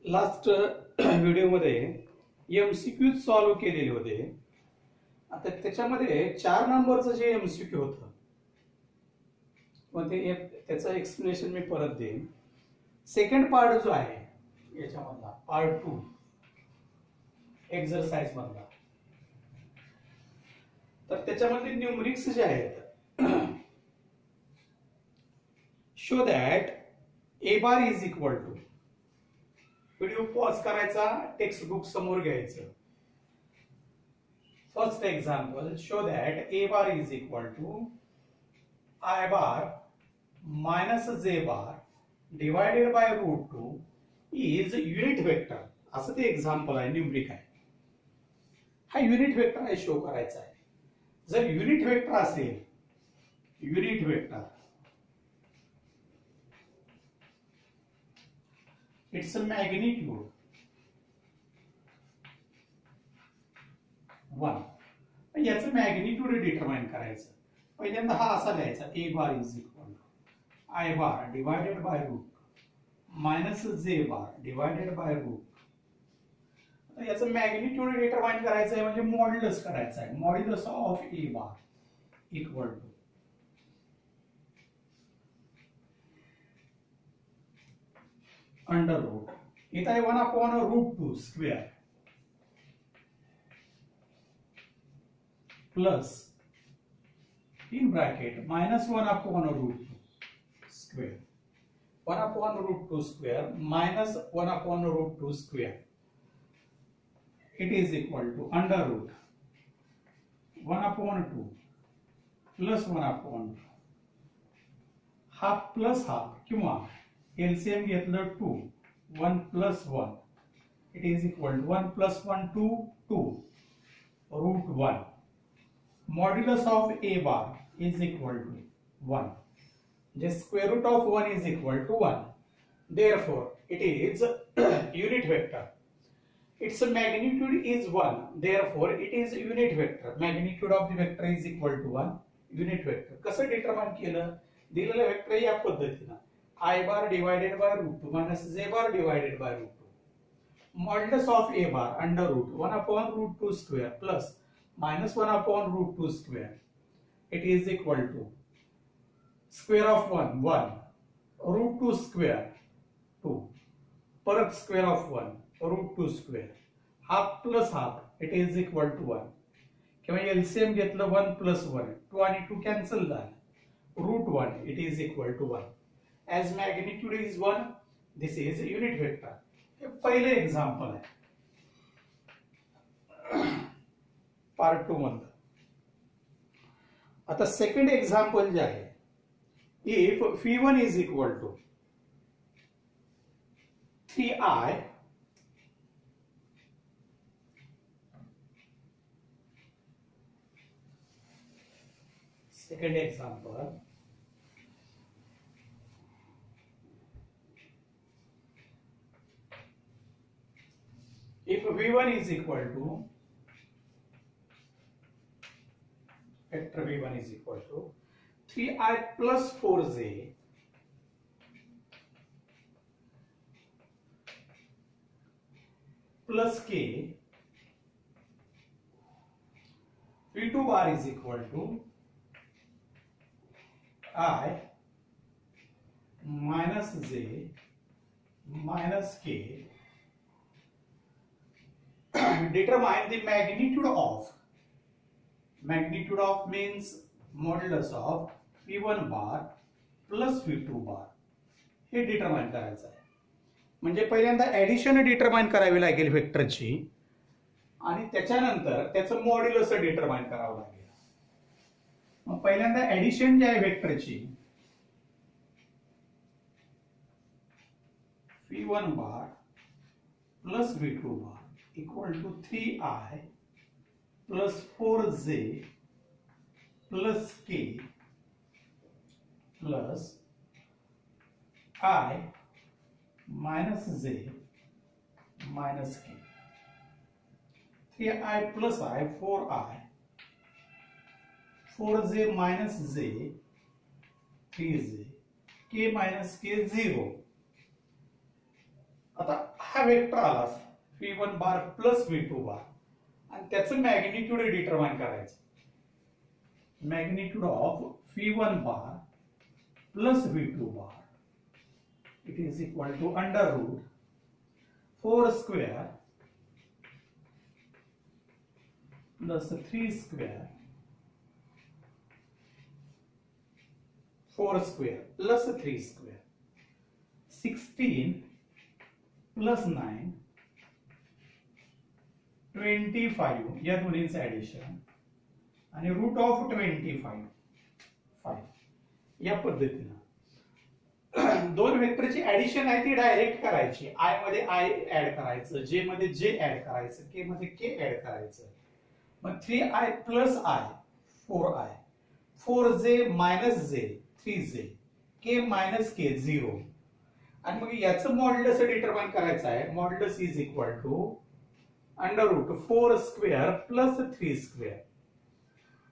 Last व्हिडिओमध्ये MCQ solve केलेले होते. आता त्याच्यामध्ये 4 नंबरचं जे एमसीक्यू होतं मग त्याचं एक्सप्लेनेशन मी परत देईन. सेकंड पार्ट जो आहे याच्यामधला पार्ट 2 एक्सरसाइज मधला, तर त्याच्यामध्ये न्यूमरिक्स जे आहेत, show that a bar is equal to, video pause करायचा, टेक्स्ट बुक समोर घ्यायचं. First example, show that a bar is equal to i bar minus j bar divided by root 2 is unit vector. असं ते example आहे, numeric आहे. हा unit vector आहे, show करायचा आहे. जर युनिट वेक्टर असेल, unit vector it's a magnitude 1. याचं मॅग्निट्यूड डिटरमाइन करायचं. पहिल्यांदा हा असा लिहायचा, a bar is equal to i bar divided by root minus j bar divided by root. याचं मॅग्निट्यूड डिटरमाइन करायचं आहे म्हणजे मॉड्युलस करायचं आहे. Modulus of a bar equal to under root, इथं आहे 1/√2 square plus in bracket minus 1/√2 square, 1/√2 square minus 1/√2 square. It is equal to under root 1/2 plus 1/2, half plus half किंवा LCM घेतलं 2, 1 plus 1, it is equal to 1 plus 1 2 2 root 1. Modulus of a bar is equal to 1. The square root of 1 is equal to 1. Therefore, it is unit vector. Its magnitude is 1, therefore it is unit vector. Magnitude of the vector is equal to 1, unit vector. कसं determine केलं? दिलेलं vector या पद्धतीनं I bar divided by root 2 minus J bar divided by root 2. Modulus of A bar under root 1/√2 square plus minus 1/√2 square. It is equal to square of 1 1, root 2 square 2, परत square of 1 root 2 square, half plus half, it is equal to 1. किंवा LCM घेतलं 1 plus 1, 2 आणि 2 cancel झालं, root 1, it is equal to 1. As magnitude is 1, this is unit vector. हे पहिले example आहे part 2 मधलं. आता सेकंड एक्झाम्पल जे आहे, if phi1 is equal to 3i second example, if v1 is equal to vector v1 is equal to 3i plus 4j plus k, v2 bar is equal to I minus j minus k. Determine the magnitude of. Magnitude of means modulus of v1 bar plus v2 bar. हे determine करायचं आहे. म्हणजे पहिल्यांदा addition determine करावी लागेल वेक्टरची आणि त्याच्यानंतर त्याचं मॉड्युलस डिटरमाइन करावं लागेल. मग पहिल्यांदा ऍडिशन जी आहे वेक्टरची, v1 bar plus v2 bar equal to 3i plus 4j plus k plus i minus j minus k. 3i plus i 4i, 4j minus j 3j, k minus k 0. आता हा vector आला v1 bar plus v2 bar आणि त्याचं magnitude determine करायचं. Magnitude of v1 bar plus v2 bar it is equal to under root 4 square plus 3 square 4 square plus 3 square 16 plus 9 25 या दोन्हींचं addition आणि root of 25 5 या पद्धतीनं दोन वेक्टरची ऍडिशन आहे ती डायरेक्ट करायची. आय मध्ये आय ऍड करायचं, जे मध्ये जे ऍड करायचं, के मध्ये के ऍड करायचं. मग 3i plus I 4i 4j minus जे 3j के मायनस के 0 आणि मग याचं मॉड्युलस डिटरमाइन करायचं आहे. Modulus is equal to under root 4 square plus 3 square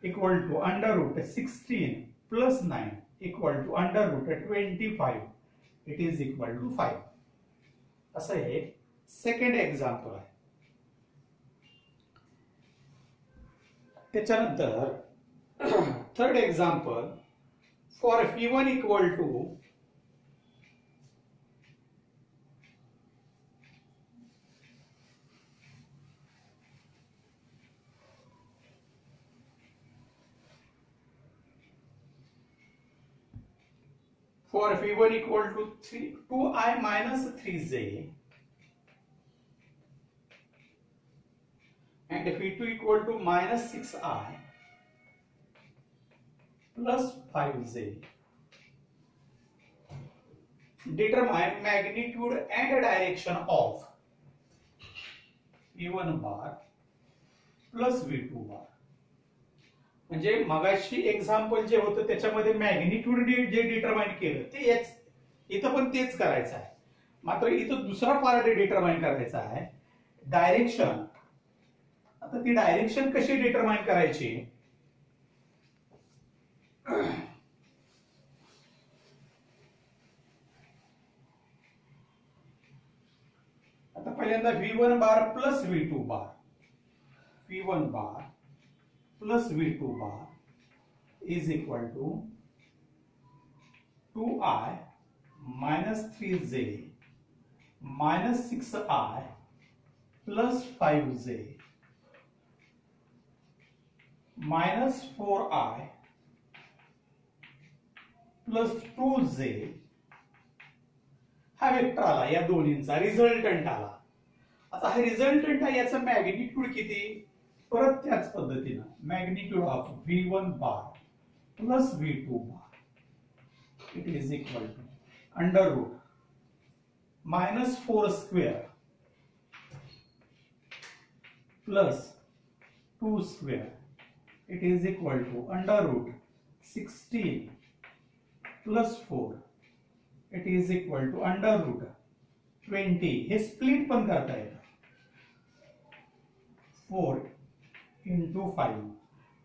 equal to under root 16 plus 9 equal to under root 25 it is equal to 5. असं हे second example आहे. त्याच्यानंतर third example for v1 equal to for v1 equal to 2i minus 3j and v2 equal to minus 6i plus 5j. Determine magnitude and direction of v1 bar plus v2 bar. म्हणजे मगाशी example जे होतं त्याच्यामध्ये magnitude जे determine केलं ते इथं पण तेच करायचं आहे. मात्र इथं दुसरा पार्ट डिटरमाइन करायचा आहे डायरेक्शन. आता ती डायरेक्शन कशी डिटरमाइन करायची? आता पहिल्यांदा v1 bar plus v2 bar v1 bar plus v2 bar is equal to 2i minus 3j minus 6i plus 5j minus 4i plus 2j हा वेक्टर आला. या दोन्हींचा रिझल्टंट आला. आता हा रिझल्टंट आहे याचा मॅग्निट्यूड किती? परत त्याच पद्धतीनं magnitude of v1 bar plus v2 bar it is equal to under root minus 4 square plus 2 square it is equal to under root 16 plus 4 it is equal to under root 20. हे split पण करता येतं. 4 into 5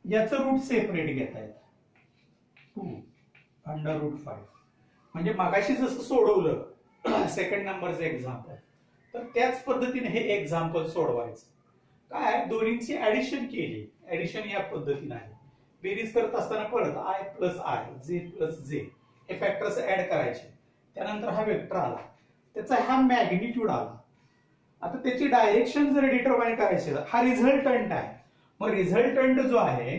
याचं route separate घेता येतं 2 under route 5. म्हणजे मागाशी जसं सोडवलं सेकंड नंबरचं एक्झाम्पल तर त्याच पद्धतीने हे एक्झाम्पल सोडवायचं. काय दोन्हींची ऍडिशन केली. ऍडिशन या पद्धतीने आहे. बेरीज करत असताना परत आय प्लस आय जे प्लस जे हे फॅक्टर्स ऍड करायचे. त्यानंतर हा वेक्टर आला त्याचा हा मॅग्निट्यूड आला. आता त्याची डायरेक्शन जर डिटरमाइन करायची हा रिझल्टंट आहे. मग रिझल्टंट जो आहे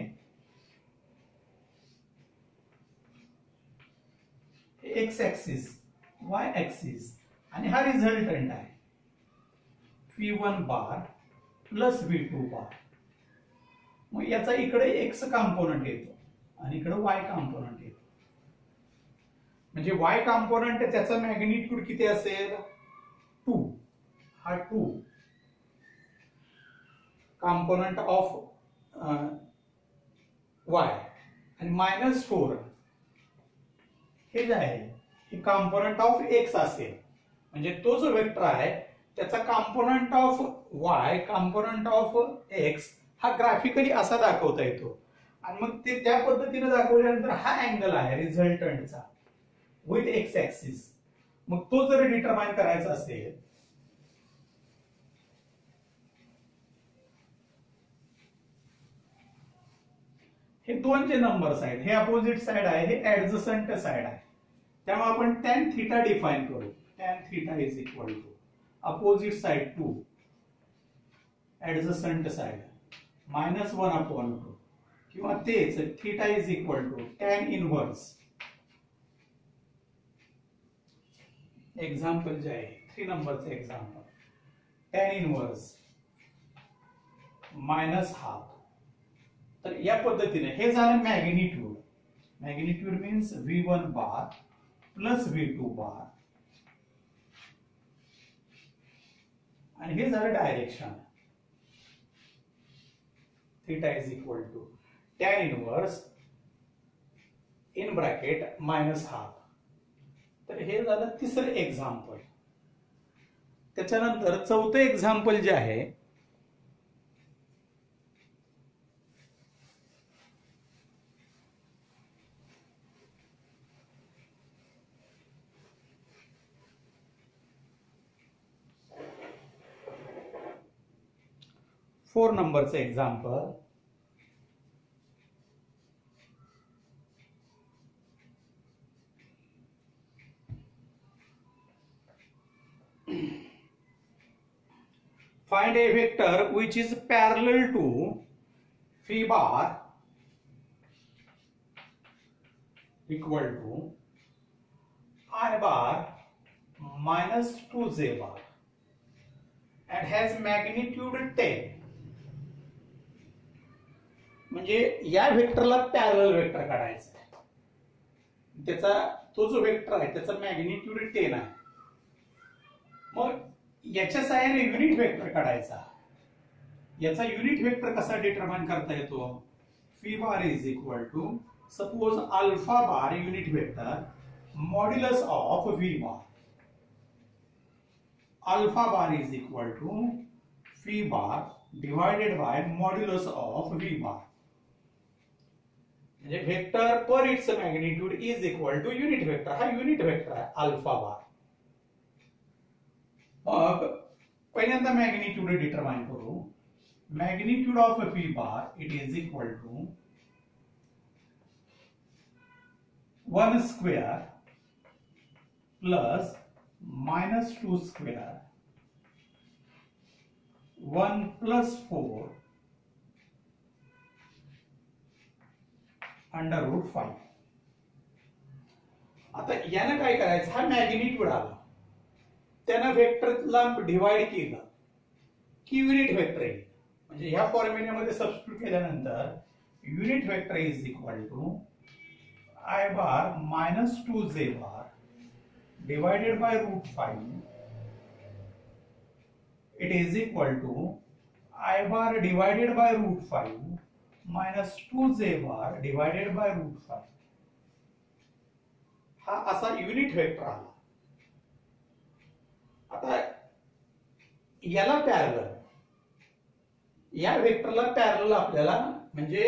एक्स ऍक्सिस वाय ऍक्सिस आणि हा रिझल्टंट आहे v1 बार प्लस v2 बार. मग याचा इकडे एक्स कॉम्पोनंट येतो आणि इकडे वाय कॉम्पोनंट येतो. म्हणजे वाय कॉम्पोनंट त्याचा मॅग्निट्यूड किती असेल 2. हा 2 कॉम्पोनंट ऑफ वाय आणि मायनस 4 हे जे आहे हे कॉम्पोनंट ऑफ एक्स असेल. म्हणजे तो जो वेक्टर आहे त्याचा component of Y component of x हा ग्राफिकली असा दाखवता येतो. आणि मग ते त्या पद्धतीने दाखवल्यानंतर हा अँगल आहे रिझल्टंटचा विथ एक्स ऍक्सिस. मग तो जर डिटरमाइन करायचा असेल हे दोन जे नंबर्स आहेत हे अपोजिट साइड आहे, हे ऍडजसंट साइड आहे. त्यामुळे आपण tan थीटा डिफाइन करू. tan theta is equal to opposite side to adjacent side -1/2 किंवा तेच theta is equal to tan inverse. Example जे आहे 3 नंबरचं एक्झाम्पल, tan इनवर्स -12. तर या पद्धतीने हे झालं magnitude. Magnitude means V1 bar plus V2 bar, आणि हे झालं direction. Theta is equal to tan inverse in bracket -12. तर हे झालं तिसरं एक्झाम्पल. त्याच्यानंतर चौथं एक्झाम्पल जे आहे, फोर नंबरचं example. Find a vector which is parallel to phi bar equal to I bar minus 2j bar and has magnitude 10. म्हणजे या वेक्टरला पॅरलल वेक्टर काढायचा आहे. त्याचा तो जो वेक्टर आहे त्याचा मॅग्निट्यूड 10 आहे. मग याच्या साहाय्याने युनिट वेक्टर काढायचा. याचा युनिट वेक्टर कसा डिटरमाइन करता येतो? Phi bar is equal to suppose alpha bar unit vector modulus of v bar. Alpha bar is equal to phi bar divided by modulus of v bar. म्हणजे vector पर it's magnitude is equal to unit vector. हा unit vector आहे alpha bar. मग पहिल्यांदा magnitude determine करू. Magnitude of v bar it is equal to 1 square plus -2 square 1 plus 4 √5. आता यानं काय करायचं, हा मॅग्निट्यूड आला, त्यानं वेक्टरला डिवाइड केलं की युनिट वेक्टर येईल. म्हणजे ह्या फॉर्म्युल्यामध्ये सबस्टिट्यूट केल्यानंतर unit vector is equal to I bar -2j bar divided by √5. It is equal to I bar divided by √5 -2j bar divided by √5. हा असा युनिट वेक्टर आला. आता याला पॅरलल, या वेक्टरला पॅरलल आपल्याला, म्हणजे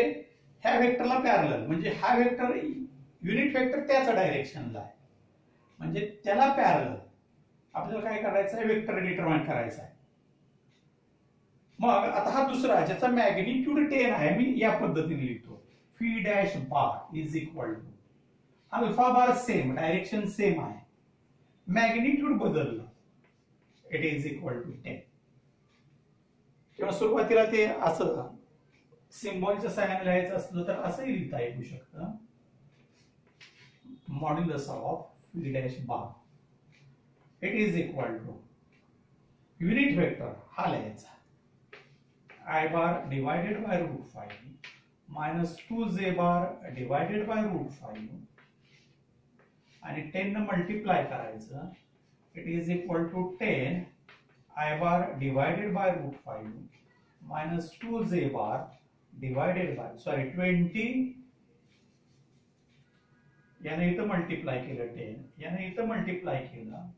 ह्या वेक्टरला पॅरलल म्हणजे हा वेक्टर युनिट वेक्टर त्याच्या डायरेक्शनला आहे, म्हणजे त्याला पॅरलल आपल्याला काय करायचं आहे, वेक्टर डिटरमाइन करायचा आहे. मग आता हा दुसरा ज्याचा मॅग्निट्यूड 10 आहे, मी या पद्धतीने लिहितो. Phi dash bar is equal to alpha bar same, direction same आहे, मॅग्निट्यूड बदललं, इट इज इक्वल टू 10. किंवा सुरुवातीला ते असं सिम्बॉलच्या सहाय्याने लिहायचं असलं तर असंही लिहिता येऊ शकतं. Modulus of phi dash bar it is equal to unit vector हा लिहायचा I bar divided by √5 -2j bar divided by √5 आणि 10 न मल्टिप्लाय करायचं. It is equal to 10 I bar divided by √5 -2j bar divided by 20. याने इथं multiply केलं 10, याने इथं मल्टिप्लाय केलं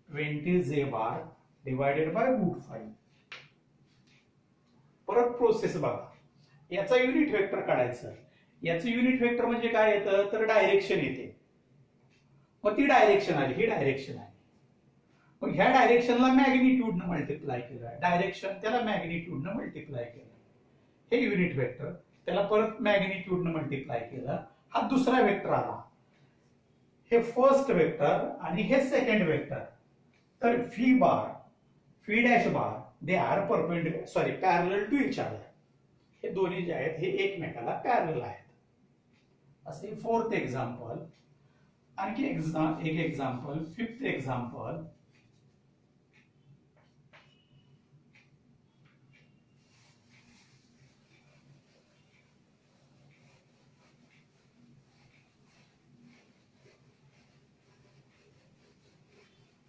20j बार डिवाइडेड बाय √5. परत प्रोसेस बघा. याचा युनिट वेक्टर काढायचं. याचं युनिट वेक्टर म्हणजे काय येतं, तर डायरेक्शन येते. मग ती डायरेक्शन आली, ही डायरेक्शन आहे. मग ह्या डायरेक्शनला मॅग्निट्यूडनं मल्टिप्लाय केलं, डायरेक्शन त्याला मॅग्निट्यूडनं मल्टिप्लाय केलं, हे युनिट वेक्टर त्याला परत मॅग्निट्यूडने मल्टिप्लाय केलं, हा दुसरा वेक्टर आला. हे फर्स्ट वेक्टर आणि हे सेकंड वेक्टर. तर V bar V dash bar they are parallel to each other. हे दोन्ही जे आहेत हे एकमेकाला पॅरलल आहेत. असे फोर्थ एक्झाम्पल. आणखी एक एक्झाम्पल, फिफ्थ एक्झाम्पल.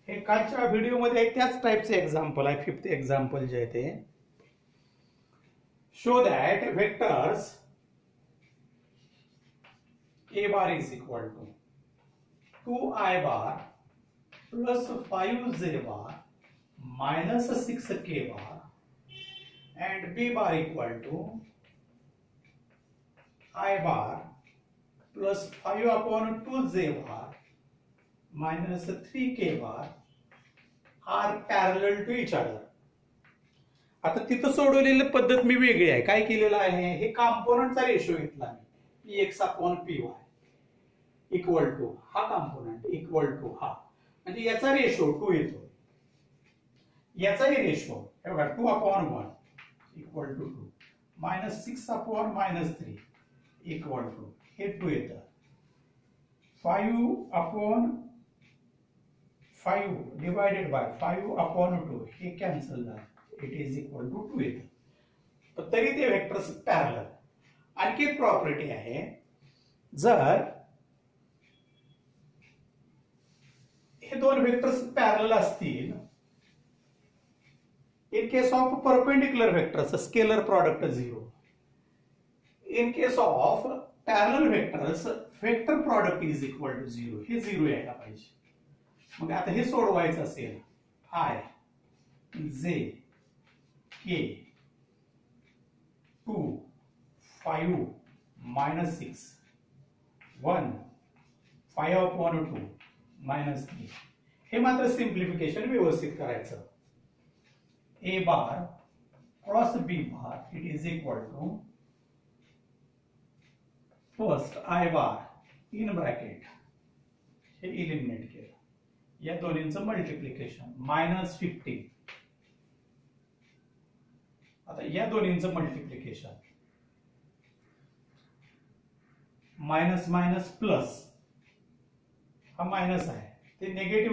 हे कालच्या व्हिडिओमध्ये त्याच टाइपचे एक्झाम्पल आहे. फिफ्थ एक्झाम्पल जे आहे ते show that vectors a bar is equal to 2i bar plus 5j bar minus 6k bar and b bar equal to I bar plus 5 upon 2j bar minus 3k bar are parallel to each other. आता तिथं सोडवलेली पद्धत मी वेगळी आहे. काय केलेलं आहे, हे कॉम्पोनंटचा रेशो घेतला मी px upon py equal to हा कॉम्पोनंट इक्वल टू हा, म्हणजे याचा रेशो 2 येतो. याचाही रेशो हे बघा 2 upon 1 equal to 2 minus 6 upon minus 3 equal to हे 2 येतं. 5 अपॉन 5 डिवायडेड बाय 5 अपॉन 2 हे कॅन्सल झालं. इट इज इक्वल टू 2 येतं. पण तरी ते वेक्टर्स पॅरलल. आणखी एक प्रॉपर्टी आहे, जर हे दोन वेक्टर्स पॅरलल असतील, in case of perpendicular vectors scalar product 0. in case of parallel vectors vector product is equal to 0. हे 0 यायला पाहिजे. मग आता हे सोडवायचं असेल, I J K 2 5 minus 6 1 5 upon 2 minus 3. हे मात्र सिंप्लिफिकेशन व्यवस्थित करायचं. A bar cross B bar it is equal to first I bar in bracket हे इलिमिनेट केलं. या दोन्हींचं मल्टिप्लिकेशन मायनस 50. आता या दोन्हींचं मल्टिप्लिकेशन मायनस मायनस प्लस, हा मायनस आहे ते निगेटिव्ह